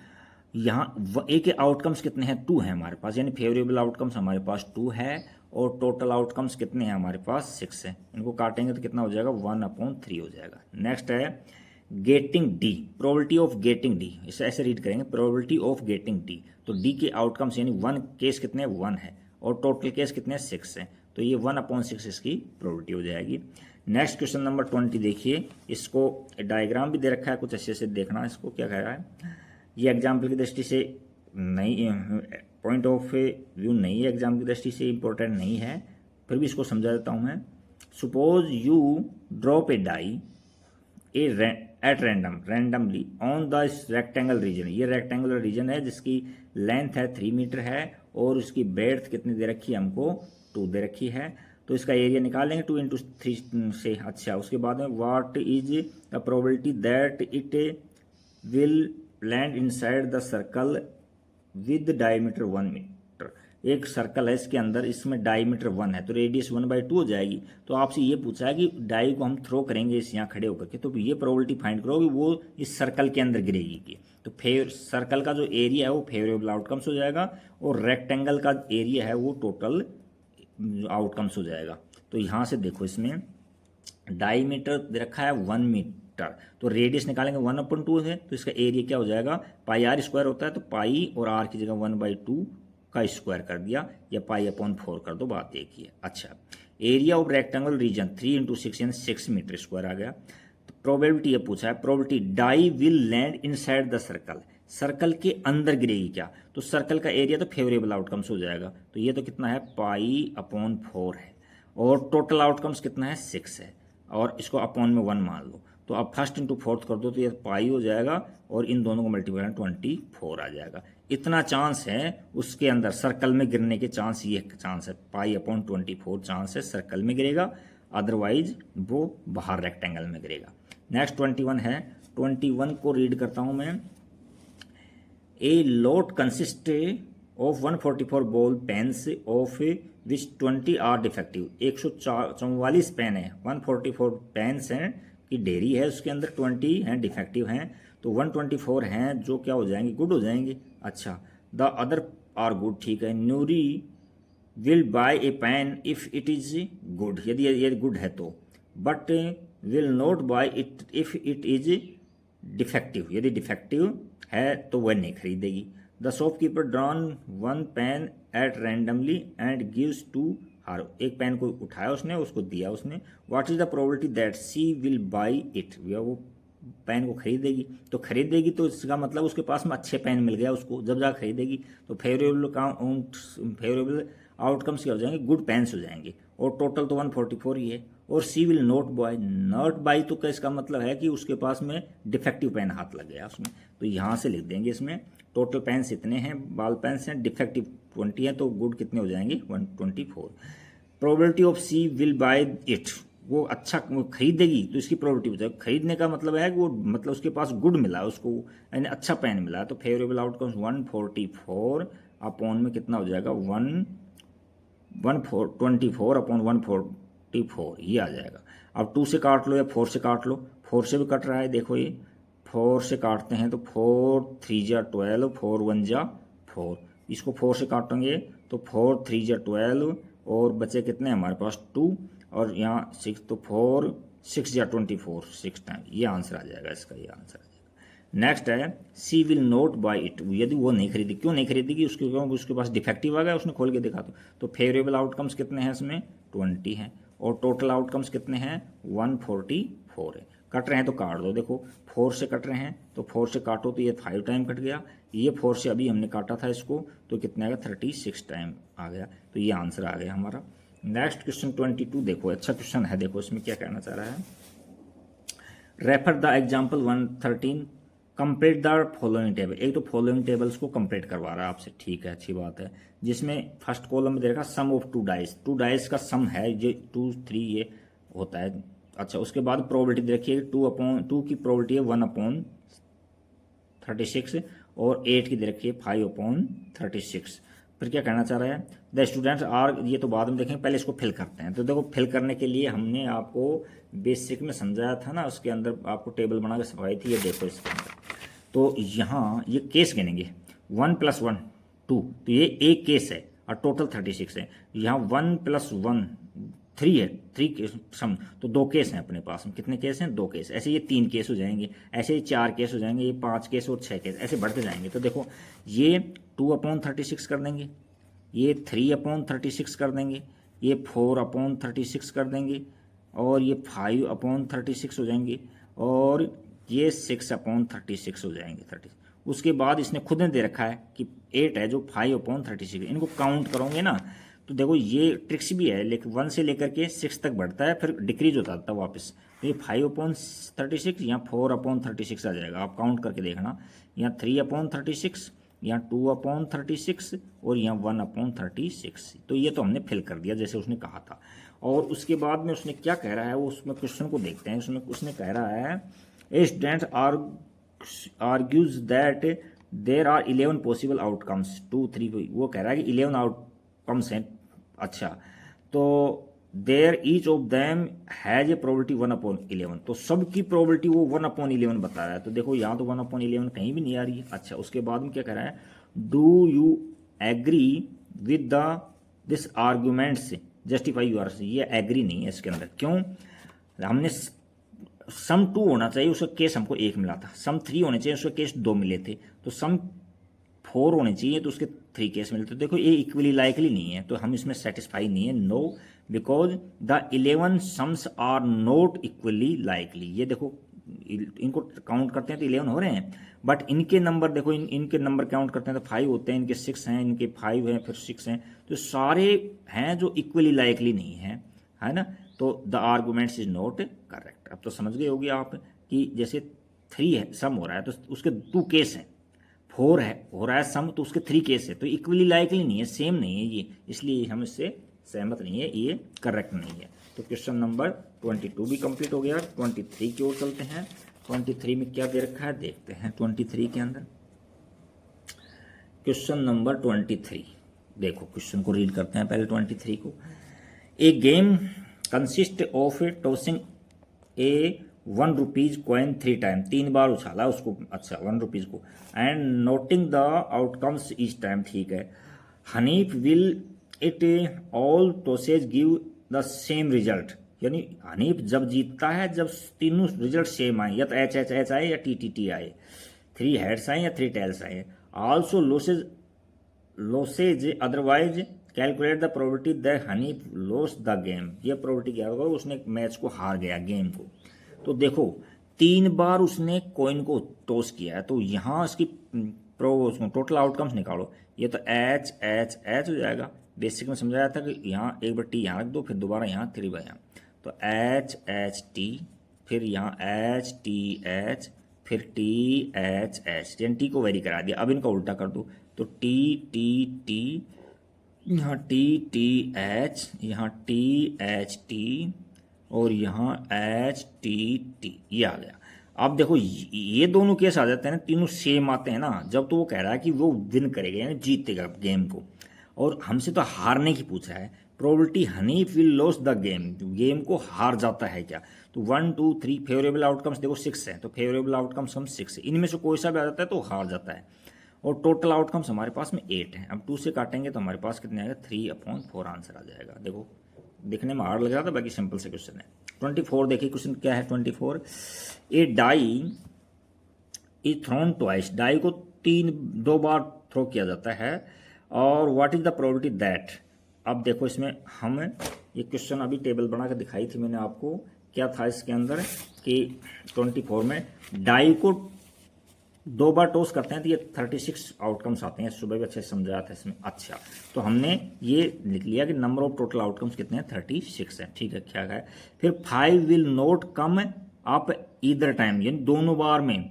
यहाँ ए के आउटकम्स कितने हैं, 2 हैं हमारे पास, यानी फेवरेबल आउटकम्स हमारे पास 2 है और टोटल आउटकम्स कितने हैं हमारे पास 6 है। इनको काटेंगे तो कितना हो जाएगा 1/3 हो जाएगा। नेक्स्ट है getting D, probability of getting D, इसे ऐसे रीड करेंगे प्रोबेबिलिटी ऑफ गेटिंग डी। तो डी के आउटकम्स यानी 1 केस कितने 1 है और टोटल केस कितने 6 है, तो ये 1/6 इसकी प्रोबेबिलिटी हो जाएगी। नेक्स्ट क्वेश्चन नंबर 20 देखिए, इसको डायग्राम भी दे रखा है, कुछ अच्छे से देखना इसको क्या कह रहा है। ये एग्जाम्पल की दृष्टि से नहीं, पॉइंट ऑफ व्यू नहीं है, एग्जाम की दृष्टि से इंपॉर्टेंट नहीं है, फिर भी इसको समझा देता हूँ मैं। Suppose you drop a die at randomly on the rectangle region. ये रेक्टेंगुलर रीजन है जिसकी लेंथ है 3 मीटर है और उसकी बेड्थ कितनी दे रखी है हमको 2 दे रखी है। तो इसका एरिया निकाल लेंगे 2 × 3 से। अच्छा, उसके बाद में what is the probability that it will land inside the circle with diameter 1 metre. एक सर्कल है इसके अंदर, इसमें डायमीटर 1 है तो रेडियस 1/2 हो जाएगी। तो आपसे ये पूछा है कि डाई को हम थ्रो करेंगे इस यहाँ खड़े होकर के, तो ये प्रोबेबिलिटी फाइंड करो कि वो इस सर्कल के अंदर गिरेगी की। तो सर्कल का जो एरिया है वो फेवरेबल आउटकम्स हो जाएगा और रेक्टेंगल का एरिया है वो टोटल आउटकम्स हो जाएगा। तो यहाँ से देखो इसमें डायमीटर दे रखा है 1 मीटर, तो रेडियस निकालेंगे 1/2 है, तो इसका एरिया क्या हो जाएगा πr² होता है, तो पाई और आर की जगह 1/2 का स्क्वायर कर दिया या π/4 कर दो, बात एक ही है। अच्छा, एरिया ऑफ रेक्टेंगल रीजन 3 × 6 यानी 6 मीटर स्क्वायर आ गया। तो प्रोबेबिलिटी ये पूछा है, probability die will land inside the circle, circle के अंदर गिरेगी क्या, तो सर्कल का एरिया तो फेवरेबल आउटकम्स हो जाएगा। तो ये तो कितना है π/4 है और टोटल आउटकम्स कितना है 6 है और इसको अपॉन में 1 मान लो। तो अब फर्स्ट / 4 कर दो तो ये पाई हो जाएगा और इन दोनों को मल्टीप्लाई 24 आ जाएगा। इतना चांस है उसके अंदर सर्कल में गिरने के चांस, ये चांस है π/24 चांस है सर्कल में गिरेगा, अदरवाइज वो बाहर रेक्टेंगल में गिरेगा। नेक्स्ट 21 है, 21 को रीड करता हूं मैं। A lot consist of 144 ball pens of which 20 are defective. 144 pen है, 144 पेन्स हैं की ढेरी है, उसके अंदर 20 हैं डिफेक्टिव हैं, तो 124 हैं जो क्या हो जाएंगे गुड हो जाएंगे। अच्छा, द अदर आर गुड, ठीक है। Nuri will buy a pen if it is good, यदि ये गुड है तो, but will not buy it if it is defective, यदि डिफेक्टिव है तो वह नहीं खरीदेगी। The shopkeeper drawn 1 pen at randomly and gives to her, एक पेन को उठाया उसने, उसको दिया उसने। What is the probability that she will buy it, वो पेन को खरीदेगी। तो खरीदेगी तो इसका मतलब उसके पास में अच्छे पेन मिल गया उसको, जब जा खरीदेगी तो फेवरेबल आउटकम्स क्या हो जाएंगे, गुड पेन्स हो जाएंगे और टोटल तो 144 ही है। और सी विल नॉट बाई तो क्या इसका मतलब है कि उसके पास में डिफेक्टिव पेन हाथ लग गया उसमें, तो यहाँ से लिख देंगे इसमें टोटल पेन्स इतने हैं, बाल पेन्स हैं, डिफेक्टिव 20 है, तो गुड कितने हो जाएंगे 124। Probability of she will buy it, वो अच्छा खरीदेगी तो इसकी प्रोबेबिलिटी हो जाएगी। खरीदने का मतलब है कि वो मतलब उसके पास गुड मिला उसको, यानी अच्छा पेन मिला, तो फेवरेबल आउटकम्स 144 अपॉन में कितना हो जाएगा 124/144 ये आ जाएगा। अब 2 से काट लो या 4 से काट लो, 4 से भी कट रहा है, देखो ये 4 से काटते हैं तो 4 3 जा 12, 4 1 जा 4, इसको 4 से काटेंगे तो 4 3 जा 12 और बचे कितने हमारे पास 2 और यहाँ 6, तो 4 6 जा 24, 6 टाइम, ये आंसर आ जाएगा इसका, ये आंसर आ जाएगा। नेक्स्ट है सी विल नॉट बाय इट, यदि वो नहीं खरीदी, क्यों नहीं खरीदेगी, उसके पास डिफेक्टिव आ गया, उसने खोल के देखा तो फेवरेबल आउटकम्स कितने हैं इसमें 20 हैं और टोटल आउटकम्स कितने हैं 144 है। कट रहे हैं तो काट दो, देखो 4 से कट रहे हैं तो 4 से काटो तो ये 5 टाइम कट गया, ये 4 से अभी हमने काटा था इसको तो कितना आएगा 36 टाइम आ गया, तो ये आंसर आ गया हमारा। नेक्स्ट क्वेश्चन 22 देखो, अच्छा क्वेश्चन है, देखो इसमें क्या कहना चाह रहा है। Refer the example 113 complete the following table. एक तो फॉलोइंग टेबल्स को कंप्लीट करवा रहा है आपसे, ठीक है, अच्छी बात है। जिसमें फर्स्ट कॉलम में देखा सम ऑफ टू डाइस का सम है, ये 2 3 ये होता है। अच्छा, उसके बाद प्रोबेबिलिटी देखिए 2 की प्रोबेबिलिटी है 1/36 और 8 की दे रखी है 5/36। फिर क्या कहना चाह रहा है, द स्टूडेंट्स आर, ये तो बाद में देखेंगे, पहले इसको फिल करते हैं। तो देखो फिल करने के लिए हमने आपको बेसिक में समझाया था ना, उसके अंदर आपको टेबल बना के सिखाई थी, ये देखो इसके अंदर। तो यहाँ ये केस गिनेंगे 1 + 1 2, तो ये एक केस है और टोटल 36 है। यहाँ 1 + 1 3 है, 3 केस सम, तो 2 केस हैं अपने पास में। कितने केस हैं 2 केस। ऐसे ये 3 केस हो जाएंगे, ऐसे ही 4 केस हो जाएंगे, ये 5 केस और 6 केस, ऐसे बढ़ते जाएंगे। तो देखो ये 2/36 कर देंगे, ये 3/36 कर देंगे, ये 4/36 कर देंगे, और ये 5/36 हो जाएंगे, और ये 6/36 हो जाएंगे 30। उसके बाद इसने खुद ने दे रखा है कि 8 है जो 5/36, इनको काउंट करोगे ना तो देखो ये ट्रिक्स भी है, लेकिन 1 से लेकर के 6 तक बढ़ता है, फिर डिक्रीज होता था वापस। तो ये 5/36 यहाँ 4/36 आ जाएगा, आप काउंट करके देखना। यहाँ 3/36, यहाँ 2/36 और यहाँ 1/36। तो ये तो हमने फिल कर दिया जैसे उसने कहा था। और उसके बाद में उसने क्या कह रहा है, वो उसमें क्वेश्चन को देखते हैं। उसमें उसने कह रहा है a student argues that there are 11 possible outcomes 2 3। वो कह रहा है कि 11 आउटकम्स हैं। अच्छा, तो there each of them has a probability 1/11, तो सबकी प्रोबेबिलिटी वो 1/11 बता रहा है। तो देखो यहाँ तो 1/11 कहीं भी नहीं आ रही है। अच्छा, उसके बाद में क्या कह रहा है, do you agree with the this arguments justify your, ये एग्री नहीं है इसके अंदर। क्यों, हमने सम 2 होना चाहिए, उसका केस हमको 1 मिला था। सम 3 होने चाहिए, उसके केस 2 मिले थे। तो सम 4 होने चाहिए तो उसके 3 केस मिलते। तो देखो ये इक्वली लाइकली नहीं है, तो हम इसमें सेटिस्फाई नहीं है। No, because the 11 sums are not equally likely. ये देखो इनको काउंट करते हैं तो 11 हो रहे हैं, बट इनके नंबर देखो, इनके नंबर काउंट करते हैं तो 5 होते हैं, इनके 6 हैं, इनके 5 हैं, फिर 6 हैं, तो सारे हैं जो इक्वली लाइकली नहीं है ना। तो the arguments is not correct. अब तो समझ गए होगी आप कि जैसे 3 है सम हो रहा है तो उसके 2 केस हैं, 4 है हो रहा है सम तो उसके 3 केस है, तो इक्वली लाइकली नहीं है, सेम नहीं है ये, इसलिए हम इससे सहमत नहीं है, ये करेक्ट नहीं है। तो क्वेश्चन नंबर 22 भी कंप्लीट हो गया। 23 की ओर चलते हैं। 23 में क्या दे रखा है देखते हैं। 23 के अंदर क्वेश्चन नंबर 23, देखो क्वेश्चन को रीड करते हैं पहले 23 को। A game consist of tossing a 1 rupees coin 3 time, 3 बार उछाला उसको, अच्छा 1 रुपीज को, and noting the outcomes each time, ठीक है। Hanif will it all tosses give the same result, यानी हनीफ जब जीतता है जब तीनों रिजल्ट सेम आए, या तो एच एच एच आए या टी टी टी आए, 3 हेड्स आए या 3 टेल्स आए। Also losses otherwise calculate the probability that Hanif loss the game. ये प्रोबेबिलिटी क्या होगा, उसने मैच को हार गया, गेम को। तो देखो 3 बार उसने कॉइन को टॉस किया है, तो यहाँ इसकी टोटल आउटकम्स निकालो। ये तो एच एच एच हो जाएगा, बेसिक में समझाया था कि यहाँ 1/t यहाँ रख दो, फिर दोबारा यहाँ 3 बार यहाँ, तो एच एच टी, फिर यहाँ एच टी एच, फिर टी एच एच, यानी टी को वेरी करा दिया। अब इनका उल्टा कर दो, तो टी टी टी, यहाँ टी टी एच, यहाँ टी एच टी, और यहाँ एच टी टी, ये आ गया। अब देखो ये दोनों केस आ जाते हैं ना, तीनों सेम आते हैं ना, जब तो वो कह रहा है कि वो विन करेगा यानी जीतेगा गेम को, और हमसे तो हारने की पूछा है। Probability Hanif will loss the game, game को हार जाता है क्या। तो 1 2 3 फेवरेबल आउटकम्स देखो 6 है, तो फेवरेबल आउटकम्स हम 6 है, इनमें से कोई सा भी आ जाता है तो हार जाता है। और टोटल आउटकम्स हमारे पास में 8 हैं। अब 2 से काटेंगे तो हमारे पास कितने आएगा, 3/4 आंसर आ जाएगा। देखो दिखने में हार्ड लग रहा था, बाकी सिंपल से क्वेश्चन है। 24 देखिए क्वेश्चन क्या है। 24, a die is thrown twice, die को 2 बार थ्रो किया जाता है, और what is the probability that अब देखो इसमें हम ये क्वेश्चन अभी टेबल बना के दिखाई थी मैंने आपको, क्या था इसके अंदर कि 24 में डाई को 2 बार टॉस करते हैं तो ये 36 आउटकम्स आते हैं। सुबह भी अच्छे से समझाया था इसमें। अच्छा, तो हमने ये लिख लिया कि नंबर ऑफ टोटल आउटकम्स कितने हैं, 36 है। ठीक है, क्या है फिर 5 will not come up either time, यानी दोनों बार में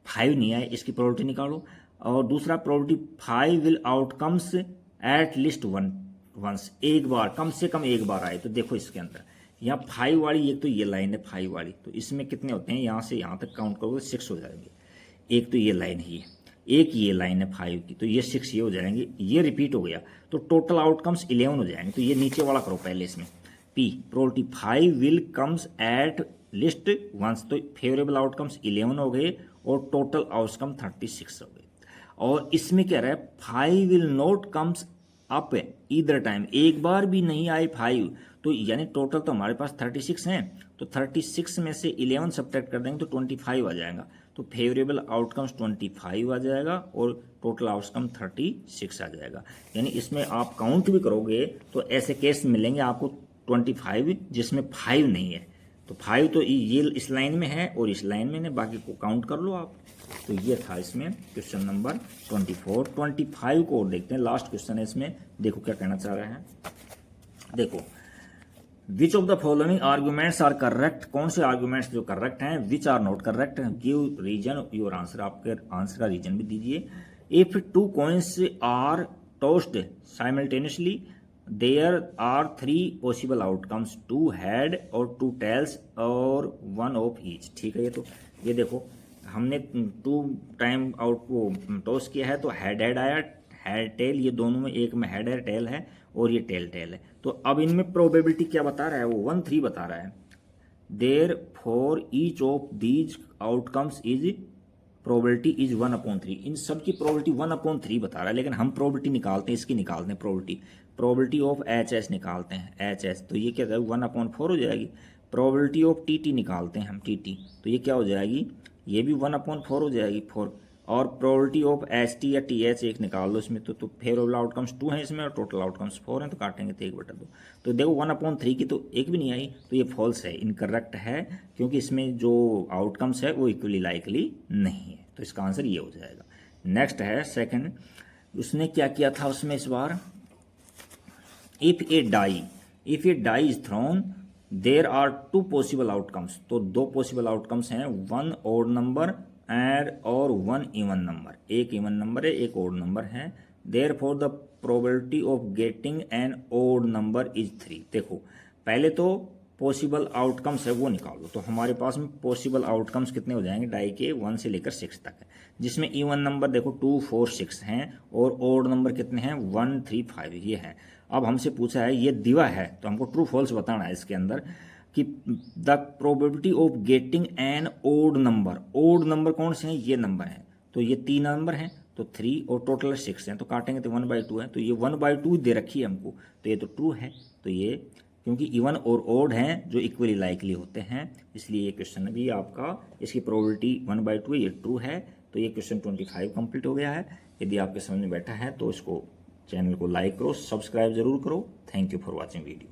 5 नहीं आए, इसकी प्रोबेबिलिटी निकालो। और दूसरा probability 5 will outcomes at least once, एक बार, कम से कम एक बार आए। तो देखो इसके अंदर यहाँ 5 वाली, एक तो ये लाइन है 5 वाली, तो इसमें कितने होते हैं, यहाँ से यहाँ तक काउंट करोगे 6 हो जाएंगे। एक तो ये लाइन ही है, एक ये लाइन है 5 की, तो ये 6 ये हो जाएंगे। ये रिपीट हो गया तो टोटल आउटकम्स 11 हो जाएंगे। तो ये नीचे वाला करो पहले इसमें, P probability 5 will comes at least once, तो फेवरेबल आउटकम्स 11 हो गए और टोटल आउटकम 36 हो गए। और इसमें क्या रहा है, 5 will not comes up either time, एक बार भी नहीं आए 5, तो यानी टोटल तो हमारे पास 36 हैं, तो 36 में से 11 सब्ट्रैक्ट कर देंगे तो 25 आ जाएगा। तो फेवरेबल आउटकम्स 25 आ जाएगा और टोटल आउटकम 36 आ जाएगा। यानी इसमें आप काउंट भी करोगे तो ऐसे केस मिलेंगे आपको 25 जिसमें 5 नहीं है। तो 5 तो ये इस लाइन में है और इस लाइन में है, बाकी को काउंट कर लो आप। तो ये था इसमें क्वेश्चन नंबर 24। 25 को और देखते हैं, लास्ट क्वेश्चन है इसमें। देखो क्या कहना चाह रहे हैं, देखो which of the following arguments are correct, कौन से आर्ग्यूमेंट्स जो करेक्ट हैं, which are not correct, give reason your answer, आपके आंसर का रीजन भी दीजिए। If 2 coins are tossed simultaneously there are 3 possible outcomes, 2 head और 2 टेल्स और 1 ऑफ ईच। ठीक है, ये देखो हमने 2 टाइम आउट को टॉस किया है तो हेड हेड आया, हेड टेल, ये दोनों में एक में हेड है टेल है और ये टेल टेल है। तो अब इनमें प्रोबेबिलिटी क्या बता रहा है, वो 1-3 बता रहा है। Therefore each of these outcomes is probability is 1/3, इन सब की प्रोबेबिलिटी 1/3 बता रहा है। लेकिन हम प्रोबेबिलिटी निकालते हैं, इसकी निकालते हैं प्रोबेबिलिटी ऑफ एच निकालते हैं, एच तो ये क्या है 1/4 हो जाएगी। प्रोबेबिलिटी ऑफ टी निकालते हैं हम, टी तो ये क्या हो जाएगी, ये भी 1/4 हो जाएगी 4। और प्रोबेबिलिटी ऑफ एच टी या टी एच एक निकाल लो इसमें, तो फेवरेबल आउटकम्स 2 हैं इसमें और टोटल आउटकम्स 4 हैं, तो काटेंगे तो 1/2। तो देखो 1/3 की तो एक भी नहीं आई, तो ये फॉल्स है, इनकरेक्ट है, क्योंकि इसमें जो आउटकम्स है वो इक्वली लाइकली नहीं है। तो इसका आंसर ये हो जाएगा। नेक्स्ट है सेकंड, उसने क्या किया था उसमें इस बार, if a die is thrown there are 2 possible outcomes, तो 2 पॉसिबल आउटकम्स हैं, 1 ऑड नंबर एंड और 1 इवन नंबर, एक इवन नंबर है एक ओड नंबर है। Therefore the probability of getting an odd number is 3। देखो पहले तो पॉसिबल आउटकम्स है वो निकालो, तो हमारे पास में पॉसिबल आउटकम्स कितने हो जाएंगे डाई के 1 से लेकर 6 तक है, जिसमें इवन नंबर देखो 2, 4, 6 हैं और ओड नंबर कितने हैं 1, 3, 5 ये है। अब हमसे पूछा है ये दिवा है, तो हमको ट्रू फॉल्स बताना है इसके अंदर कि the probability of getting an odd number कौन से हैं, ये नंबर हैं, तो ये 3 नंबर हैं, तो 3 और टोटल 6 हैं, तो काटेंगे तो 1/2 है, तो ये 1/2 दे रखी है हमको, तो ये तो ट्रू है। तो ये क्योंकि इवन और ओड हैं जो इक्वली लाइकली होते हैं, इसलिए ये क्वेश्चन भी आपका इसकी प्रोबेबिलिटी 1/2 ये ट्रू है। तो ये क्वेश्चन 25 कंप्लीट हो गया है। यदि आपके समझ में बैठा है तो इसको चैनल को लाइक करो, सब्सक्राइब जरूर करो। Thank you for watching video.